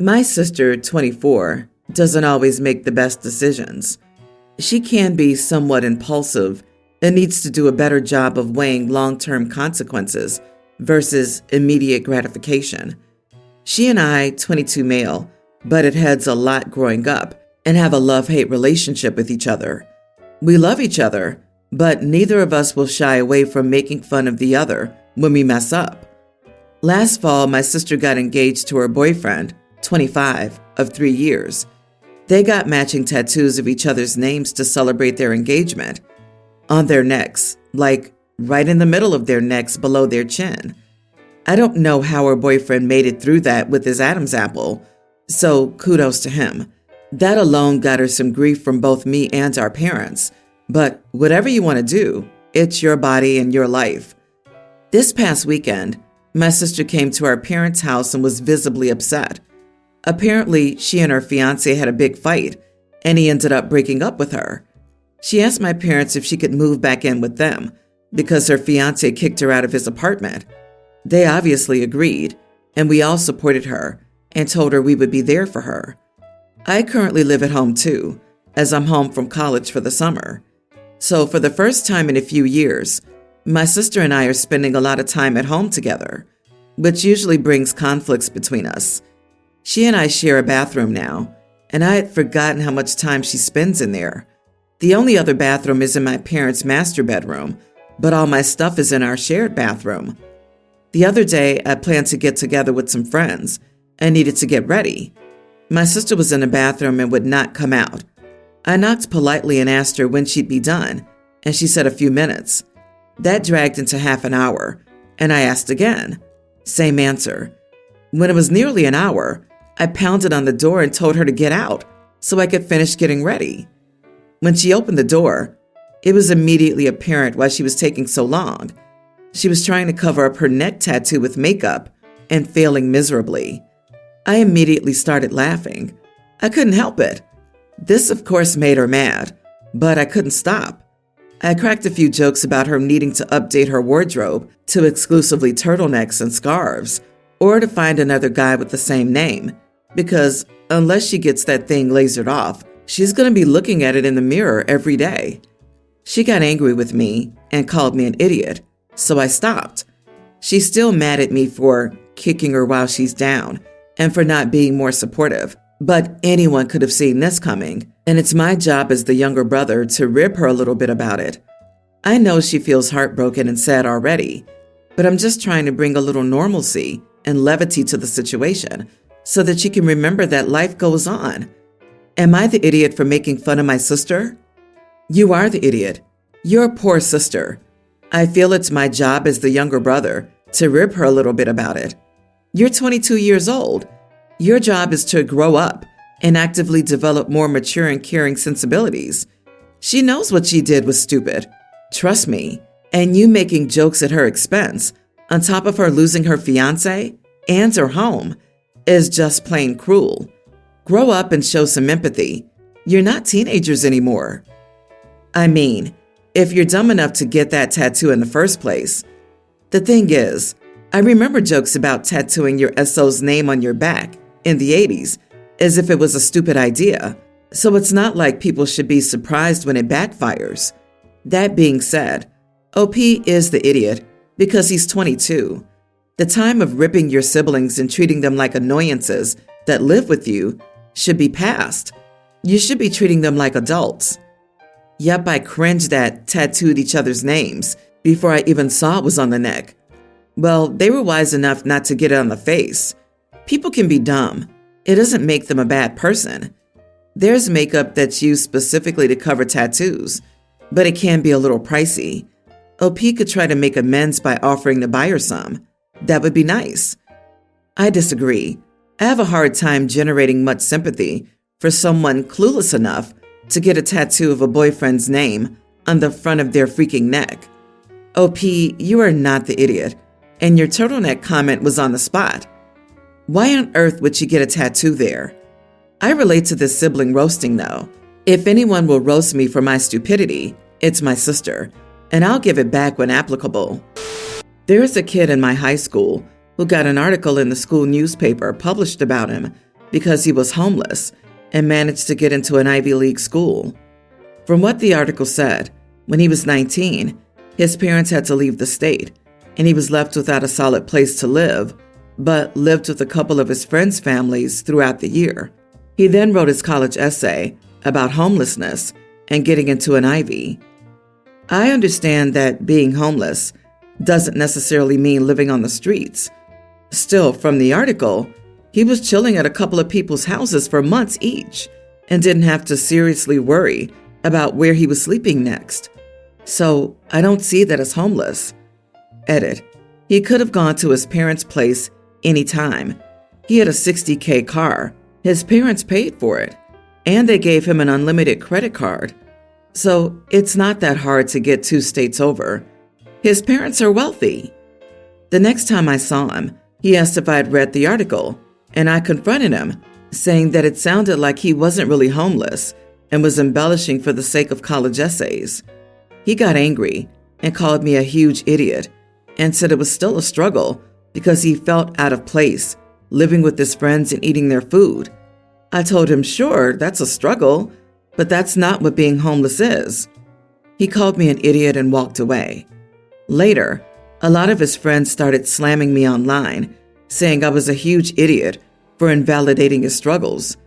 My sister, 24, doesn't always make the best decisions. She can be somewhat impulsive and needs to do a better job of weighing long-term consequences versus immediate gratification. She and I, 22 male, butted heads a lot growing up and have a love-hate relationship with each other. We love each other, but neither of us will shy away from making fun of the other when we mess up. Last fall, my sister got engaged to her boyfriend, 25, of 3 years. They got matching tattoos of each other's names to celebrate their engagement on their necks, like right in the middle of their necks below their chin. I don't know how her boyfriend made it through that with his Adam's apple, so kudos to him. That alone got her some grief from both me and our parents. But whatever you want to do, it's your body and your life. This past weekend, my sister came to our parents' house and was visibly upset. Apparently, she and her fiance had a big fight, and he ended up breaking up with her. She asked my parents if she could move back in with them because her fiance kicked her out of his apartment. They obviously agreed, and we all supported her and told her we would be there for her. I currently live at home too, as I'm home from college for the summer. So for the first time in a few years, my sister and I are spending a lot of time at home together, which usually brings conflicts between us. She and I share a bathroom now, and I had forgotten how much time she spends in there. The only other bathroom is in my parents' master bedroom, but all my stuff is in our shared bathroom. The other day, I planned to get together with some friends and needed to get ready. My sister was in the bathroom and would not come out. I knocked politely and asked her when she'd be done, and she said a few minutes. That dragged into half an hour, and I asked again. Same answer. When it was nearly an hour, I pounded on the door and told her to get out so I could finish getting ready. When she opened the door, it was immediately apparent why she was taking so long. She was trying to cover up her neck tattoo with makeup and failing miserably. I immediately started laughing. I couldn't help it. This, of course, made her mad, but I couldn't stop. I cracked a few jokes about her needing to update her wardrobe to exclusively turtlenecks and scarves, or to find another guy with the same name, because unless she gets that thing lasered off, she's going to be looking at it in the mirror every day. She got angry with me and called me an idiot, so I stopped. She's still mad at me for kicking her while she's down and for not being more supportive, but anyone could have seen this coming, and it's my job as the younger brother to rib her a little bit about it. I know she feels heartbroken and sad already, but I'm just trying to bring a little normalcy and levity to the situation so that she can remember that life goes on. Am I the idiot for making fun of my sister? You are the idiot. You're a poor sister. I feel it's my job as the younger brother to rib her a little bit about it. You're 22 years old. Your job is to grow up and actively develop more mature and caring sensibilities. She knows what she did was stupid. Trust me. And you making jokes at her expense, on top of her losing her fiance and her home, is just plain cruel. Grow up and show some empathy. You're not teenagers anymore. I mean, if you're dumb enough to get that tattoo in the first place. The thing is, I remember jokes about tattooing your SO's name on your back in the 80s as if it was a stupid idea, so it's not like people should be surprised when it backfires. That being said, OP is the idiot because he's 22. The time of ripping your siblings and treating them like annoyances that live with you should be past. You should be treating them like adults. Yep, I cringed at tattooed each other's names before I even saw it was on the neck. Well, they were wise enough not to get it on the face. People can be dumb. It doesn't make them a bad person. There's makeup that's used specifically to cover tattoos, but it can be a little pricey. OP could try to make amends by offering to buy her some. That would be nice. I disagree. I have a hard time generating much sympathy for someone clueless enough to get a tattoo of a boyfriend's name on the front of their freaking neck. OP, you are not the idiot, and your turtleneck comment was on the spot. Why on earth would she get a tattoo there? I relate to this sibling roasting though. If anyone will roast me for my stupidity, it's my sister, and I'll give it back when applicable. There is a kid in my high school who got an article in the school newspaper published about him because he was homeless and managed to get into an Ivy League school. From what the article said, when he was 19, his parents had to leave the state, and he was left without a solid place to live, but lived with a couple of his friends' families throughout the year. He then wrote his college essay about homelessness and getting into an Ivy. I understand that being homeless doesn't necessarily mean living on the streets. Still, from the article, he was chilling at a couple of people's houses for months each and didn't have to seriously worry about where he was sleeping next. So I don't see that as homeless. Edit. He could have gone to his parents' place anytime. He had a $60K car. His parents paid for it, and they gave him an unlimited credit card. So it's not that hard to get 2 states over. His parents are wealthy. The next time I saw him, he asked if I had read the article, and I confronted him, saying that it sounded like he wasn't really homeless and was embellishing for the sake of college essays. He got angry and called me a huge idiot and said it was still a struggle because he felt out of place, living with his friends and eating their food. I told him, sure, that's a struggle, but that's not what being homeless is. He called me an idiot and walked away. Later, a lot of his friends started slamming me online, saying I was a huge idiot for invalidating his struggles.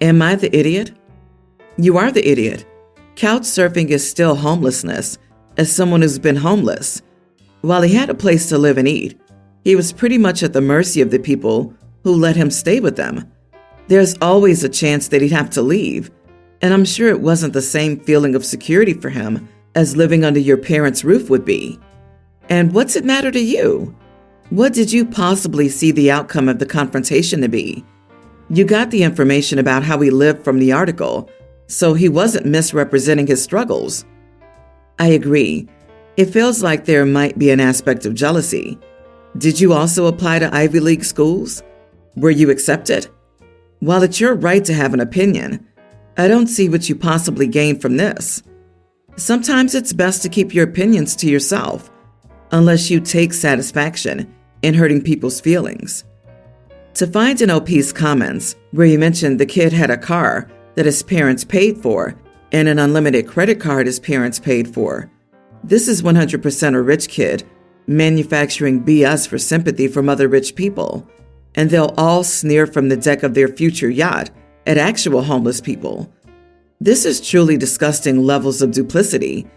Am I the idiot? You are the idiot. Couch surfing is still homelessness, as someone who's been homeless. While he had a place to live and eat, he was pretty much at the mercy of the people who let him stay with them. There's always a chance that he'd have to leave, and I'm sure it wasn't the same feeling of security for him as living under your parents' roof would be. And what's it matter to you? What did you possibly see the outcome of the confrontation to be? You got the information about how he lived from the article, so he wasn't misrepresenting his struggles. I agree. It feels like there might be an aspect of jealousy. Did you also apply to Ivy League schools? Were you accepted? While it's your right to have an opinion, I don't see what you possibly gained from this. Sometimes it's best to keep your opinions to yourself, unless you take satisfaction in hurting people's feelings. To find an OP's comments where he mentioned the kid had a car that his parents paid for and an unlimited credit card his parents paid for, this is 100% a rich kid manufacturing BS for sympathy from other rich people, and they'll all sneer from the deck of their future yacht at actual homeless people. This is truly disgusting levels of duplicity,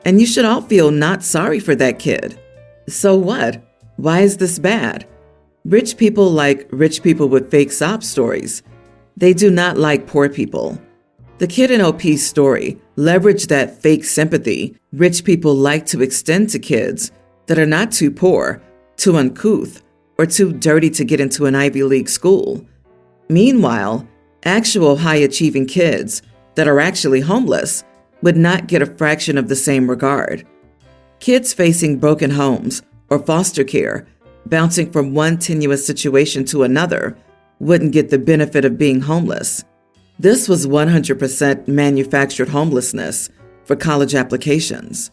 and you should all feel not sorry for that kid. So what? Why is this bad? Rich people like rich people with fake sob stories. They do not like poor people. The kid in OP's story leveraged that fake sympathy rich people like to extend to kids that are not too poor, too uncouth, or too dirty to get into an Ivy League school. Meanwhile, actual high-achieving kids that are actually homeless would not get a fraction of the same regard. Kids facing broken homes or foster care, bouncing from one tenuous situation to another, wouldn't get the benefit of being homeless. This was 100% manufactured homelessness for college applications.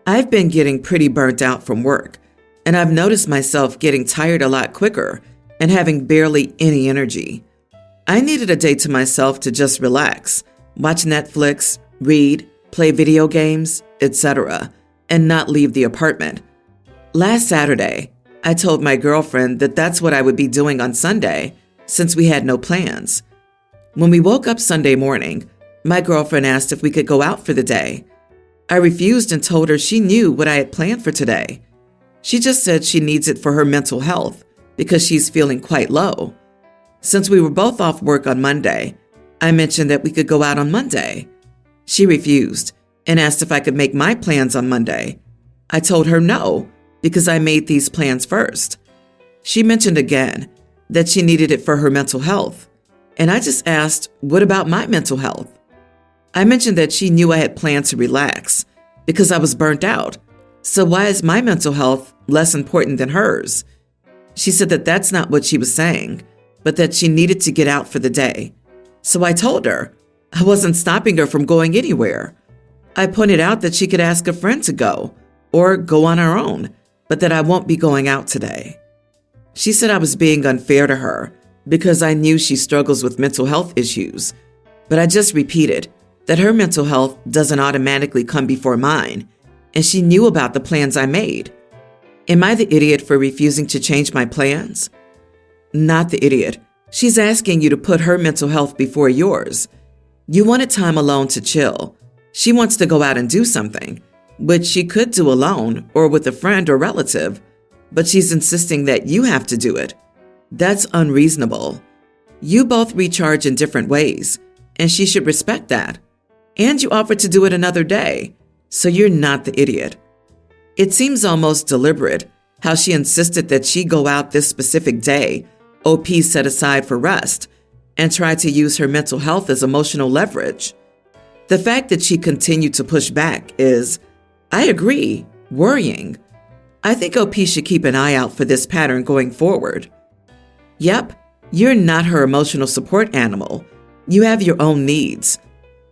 I've been getting pretty burnt out from work, and I've noticed myself getting tired a lot quicker and having barely any energy. I needed a day to myself to just relax, watch Netflix, read, play video games, etc., and not leave the apartment. Last Saturday, I told my girlfriend that that's what I would be doing on Sunday, since we had no plans. When we woke up Sunday morning, my girlfriend asked if we could go out for the day. I refused and told her she knew what I had planned for today. She just said she needs it for her mental health because she's feeling quite low. Since we were both off work on Monday, I mentioned that we could go out on Monday. She refused and asked if I could make my plans on Monday. I told her no, because I made these plans first. She mentioned again that she needed it for her mental health, and I just asked, what about my mental health? I mentioned that she knew I had planned to relax because I was burnt out, so why is my mental health less important than hers? She said that that's not what she was saying, but that she needed to get out for the day. So I told her I wasn't stopping her from going anywhere. I pointed out that she could ask a friend to go or go on her own, but that I won't be going out today. She said I was being unfair to her because I knew she struggles with mental health issues, but I just repeated that her mental health doesn't automatically come before mine, and she knew about the plans I made. Am I the idiot for refusing to change my plans? Not the idiot. She's asking you to put her mental health before yours. You wanted time alone to chill. She wants to go out and do something, which she could do alone or with a friend or relative, but she's insisting that you have to do it. That's unreasonable. You both recharge in different ways, and she should respect that. And you offered to do it another day, so you're not the idiot. It seems almost deliberate how she insisted that she go out this specific day OP set aside for rest and tried to use her mental health as emotional leverage. The fact that she continued to push back is, I agree, worrying. I think OP should keep an eye out for this pattern going forward. Yep, you're not her emotional support animal. You have your own needs.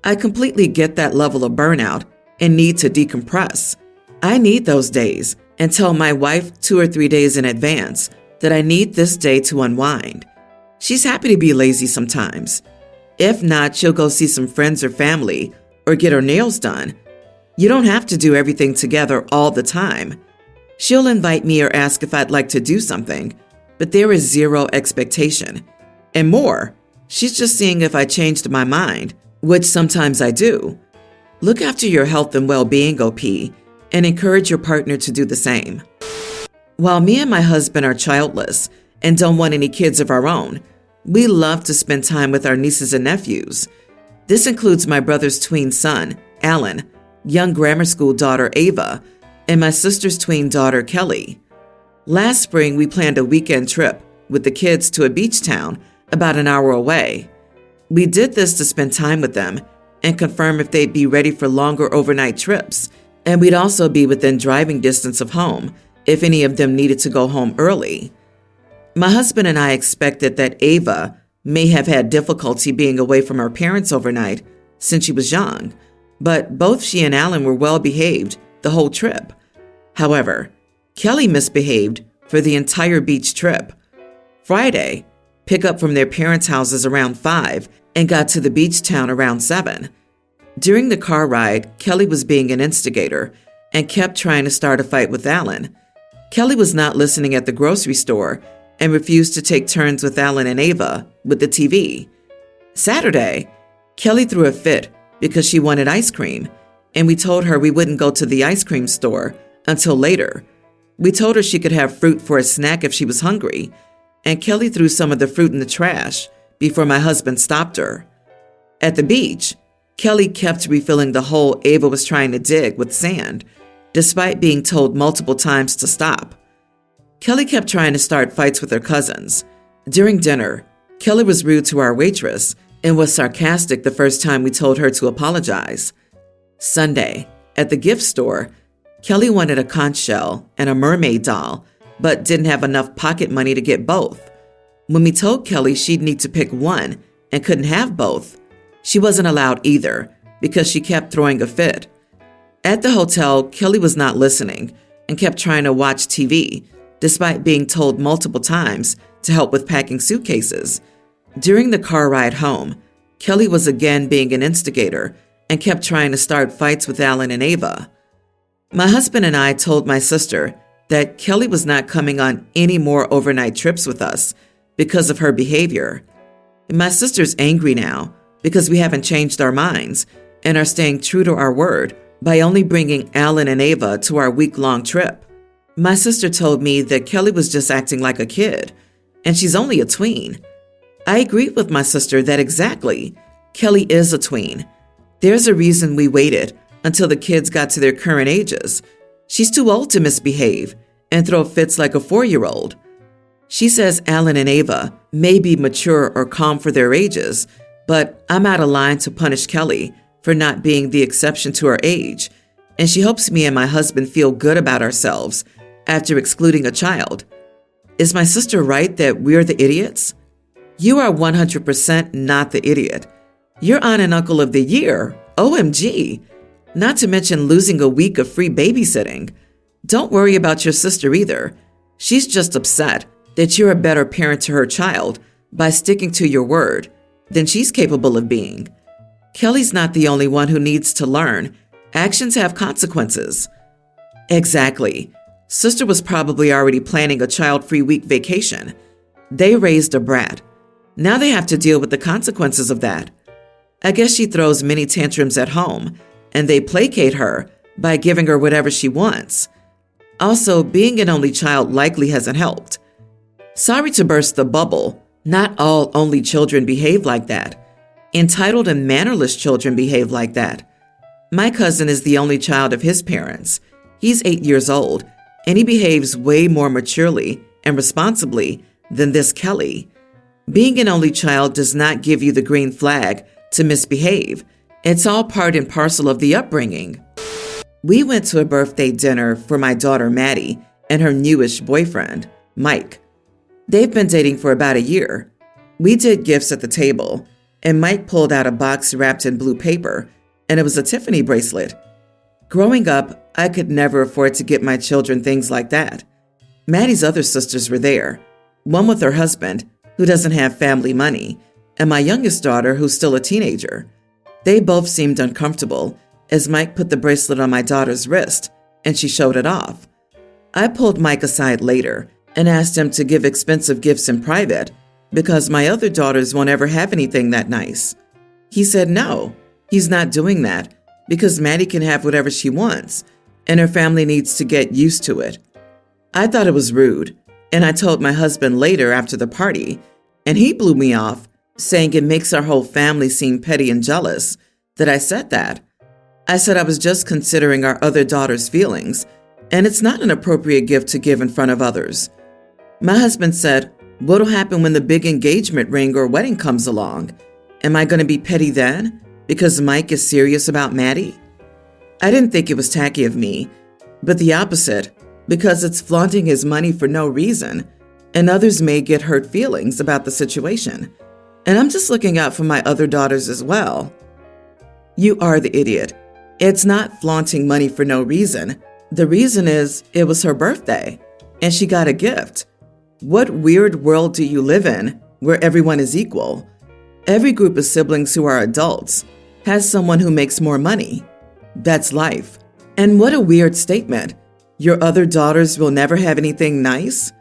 I completely get that level of burnout and need to decompress. I need those days and tell my wife 2 or 3 days in advance that I need this day to unwind. She's happy to be lazy sometimes. If not, she'll go see some friends or family or get her nails done. You don't have to do everything together all the time. She'll invite me or ask if I'd like to do something, but there is zero expectation. And more, she's just seeing if I changed my mind, which sometimes I do. Look after your health and well-being, OP, and encourage your partner to do the same. While me and my husband are childless and don't want any kids of our own, we love to spend time with our nieces and nephews. This includes my brother's tween son, Alan, young grammar school daughter, Ava, and my sister's tween daughter, Kelly. Last spring, we planned a weekend trip with the kids to a beach town about an hour away. We did this to spend time with them and confirm if they'd be ready for longer overnight trips, and we'd also be within driving distance of home if any of them needed to go home early. My husband and I expected that Ava may have had difficulty being away from her parents overnight since she was young, but both she and Alan were well behaved the whole trip. However, Kelly misbehaved for the entire beach trip. Friday, pick up from their parents' houses around 5 and got to the beach town around 7. During the car ride, Kelly was being an instigator and kept trying to start a fight with Alan. Kelly was not listening at the grocery store and refused to take turns with Alan and Ava with the TV. Saturday, Kelly threw a fit because she wanted ice cream, and we told her we wouldn't go to the ice cream store until later. We told her she could have fruit for a snack if she was hungry, and Kelly threw some of the fruit in the trash before my husband stopped her. At the beach, Kelly kept refilling the hole Ava was trying to dig with sand, despite being told multiple times to stop. Kelly kept trying to start fights with her cousins. During dinner, Kelly was rude to our waitress and was sarcastic the first time we told her to apologize. Sunday, at the gift store, Kelly wanted a conch shell and a mermaid doll, but didn't have enough pocket money to get both. When we told Kelly she'd need to pick one and couldn't have both, she wasn't allowed either because she kept throwing a fit. At the hotel, Kelly was not listening and kept trying to watch TV, despite being told multiple times to help with packing suitcases. During the car ride home, Kelly was again being an instigator and kept trying to start fights with Alan and Ava. My husband and I told my sister that Kelly was not coming on any more overnight trips with us because of her behavior. My sister's angry now because we haven't changed our minds and are staying true to our word by only bringing Alan and Ava to our week-long trip. My sister told me that Kelly was just acting like a kid, and she's only a tween. I agreed with my sister that exactly, Kelly is a tween. There's a reason we waited until the kids got to their current ages. She's too old to misbehave and throw fits like a 4-year-old. She says Alan and Ava may be mature or calm for their ages, but I'm out of line to punish Kelly for not being the exception to her age, and she hopes me and my husband feel good about ourselves after excluding a child. Is my sister right that we're the idiots? You are 100% not the idiot. You're Aunt and Uncle of the Year, OMG, not to mention losing a week of free babysitting. Don't worry about your sister either. She's just upset that you're a better parent to her child by sticking to your word than she's capable of being. Kelly's not the only one who needs to learn. Actions have consequences. Exactly. Sister was probably already planning a child-free week vacation. They raised a brat. Now they have to deal with the consequences of that. I guess she throws many tantrums at home, and they placate her by giving her whatever she wants. Also, being an only child likely hasn't helped. Sorry to burst the bubble, not all only children behave like that. Entitled and mannerless children behave like that. My cousin is the only child of his parents. He's 8 years old, and he behaves way more maturely and responsibly than this Kelly. Being an only child does not give you the green flag to misbehave. It's all part and parcel of the upbringing. We went to a birthday dinner for my daughter Maddie and her newish boyfriend, Mike. They've been dating for about a year. We did gifts at the table, and Mike pulled out a box wrapped in blue paper, and it was a Tiffany bracelet. Growing up, I could never afford to get my children things like that. Maddie's other sisters were there, one with her husband, who doesn't have family money, and my youngest daughter, who's still a teenager. They both seemed uncomfortable as Mike put the bracelet on my daughter's wrist, and she showed it off. I pulled Mike aside later and asked him to give expensive gifts in private because my other daughters won't ever have anything that nice. He said no, he's not doing that because Maddie can have whatever she wants, and her family needs to get used to it. I thought it was rude, and I told my husband later after the party, and he blew me off, saying it makes our whole family seem petty and jealous that I said that. I said I was just considering our other daughter's feelings, and it's not an appropriate gift to give in front of others. My husband said, what'll happen when the big engagement ring or wedding comes along? Am I going to be petty then, because Mike is serious about Maddie? I didn't think it was tacky of me, but the opposite, because it's flaunting his money for no reason, and others may get hurt feelings about the situation. And I'm just looking out for my other daughters as well. You are the idiot. It's not flaunting money for no reason. The reason is it was her birthday, and she got a gift. What weird world do you live in where everyone is equal? Every group of siblings who are adults has someone who makes more money. That's life. And what a weird statement. Your other daughters will never have anything nice?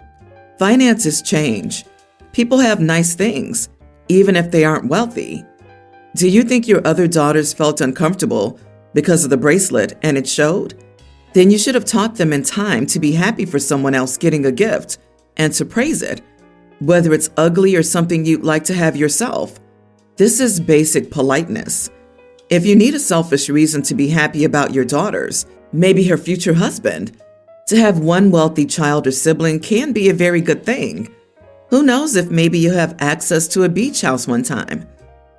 Finances change. People have nice things, even if they aren't wealthy. Do you think your other daughters felt uncomfortable because of the bracelet and it showed? Then you should have taught them in time to be happy for someone else getting a gift and to praise it, whether it's ugly or something you'd like to have yourself. This is basic politeness. If you need a selfish reason to be happy about your daughters, maybe her future husband, to have one wealthy child or sibling can be a very good thing. Who knows if maybe you have access to a beach house one time?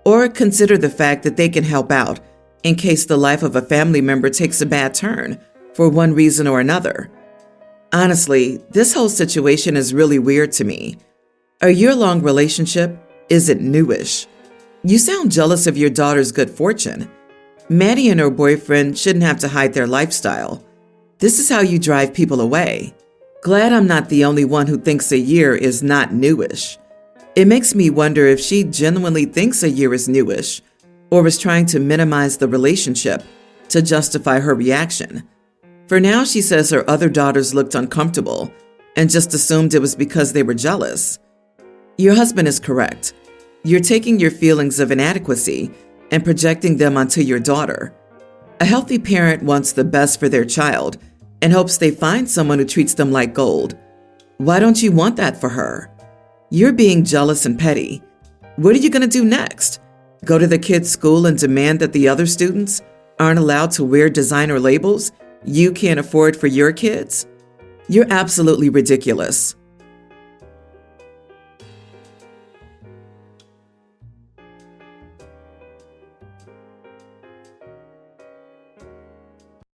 Or consider the fact that they can help out in case the life of a family member takes a bad turn for one reason or another. Honestly, this whole situation is really weird to me. A year-long relationship isn't newish. You sound jealous of your daughter's good fortune. Maddie and her boyfriend shouldn't have to hide their lifestyle. This is how you drive people away. Glad I'm not the only one who thinks a year is not newish. It makes me wonder if she genuinely thinks a year is newish or is trying to minimize the relationship to justify her reaction. For now, she says her other daughters looked uncomfortable and just assumed it was because they were jealous. Your husband is correct. You're taking your feelings of inadequacy and projecting them onto your daughter. A healthy parent wants the best for their child and hopes they find someone who treats them like gold. Why don't you want that for her? You're being jealous and petty. What are you going to do next? Go to the kid's school and demand that the other students aren't allowed to wear designer labels you can't afford for your kids? You're absolutely ridiculous.